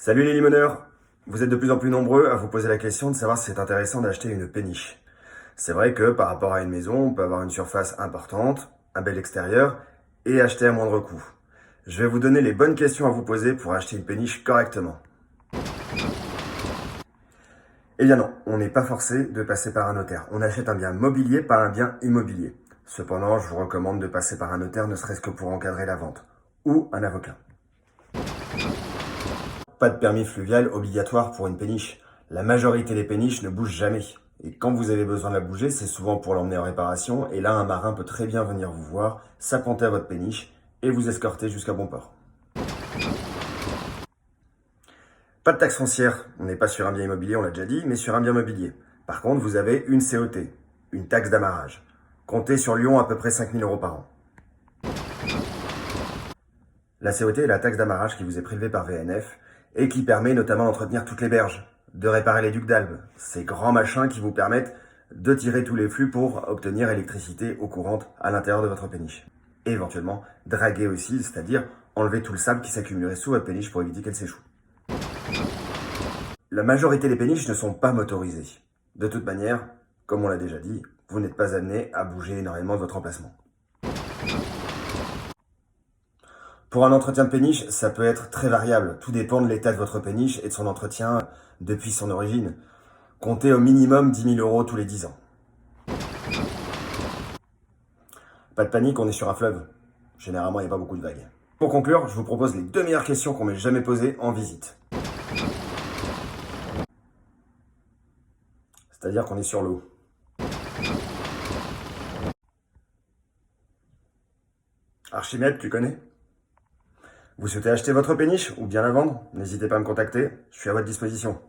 Salut les limoneurs! Vous êtes de plus en plus nombreux à vous poser la question de savoir si c'est intéressant d'acheter une péniche. C'est vrai que par rapport à une maison, on peut avoir une surface importante, un bel extérieur et acheter à moindre coût. Je vais vous donner les bonnes questions à vous poser pour acheter une péniche correctement. Eh bien non, on n'est pas forcé de passer par un notaire. On achète un bien mobilier, pas un bien immobilier. Cependant, je vous recommande de passer par un notaire ne serait-ce que pour encadrer la vente. Ou un avocat. Pas de permis fluvial obligatoire pour une péniche. La majorité des péniches ne bougent jamais. Et quand vous avez besoin de la bouger, c'est souvent pour l'emmener en réparation. Et là, un marin peut très bien venir vous voir, s'apponter à votre péniche et vous escorter jusqu'à bon port. Pas de taxe foncière. On n'est pas sur un bien immobilier, on l'a déjà dit, mais sur un bien mobilier. Par contre, vous avez une COT, une taxe d'amarrage. Comptez sur Lyon à peu près 5 000 € par an. La COT est la taxe d'amarrage qui vous est prélevée par VNF et qui permet notamment d'entretenir toutes les berges, de réparer les ducs d'Albe, ces grands machins qui vous permettent de tirer tous les flux pour obtenir électricité eau courante à l'intérieur de votre péniche. Et éventuellement, draguer aussi, c'est-à-dire enlever tout le sable qui s'accumulerait sous votre péniche pour éviter qu'elle s'échoue. La majorité des péniches ne sont pas motorisées. De toute manière, comme on l'a déjà dit, vous n'êtes pas amené à bouger énormément de votre emplacement. Pour un entretien de péniche, ça peut être très variable. Tout dépend de l'état de votre péniche et de son entretien depuis son origine. Comptez au minimum 10 000 € tous les 10 ans. Pas de panique, on est sur un fleuve. Généralement, il n'y a pas beaucoup de vagues. Pour conclure, je vous propose les 2 meilleures questions qu'on m'ait jamais posées en visite. C'est-à-dire qu'on est sur l'eau. Archimède, tu connais? Vous souhaitez acheter votre péniche ou bien la vendre? N'hésitez pas à me contacter, je suis à votre disposition.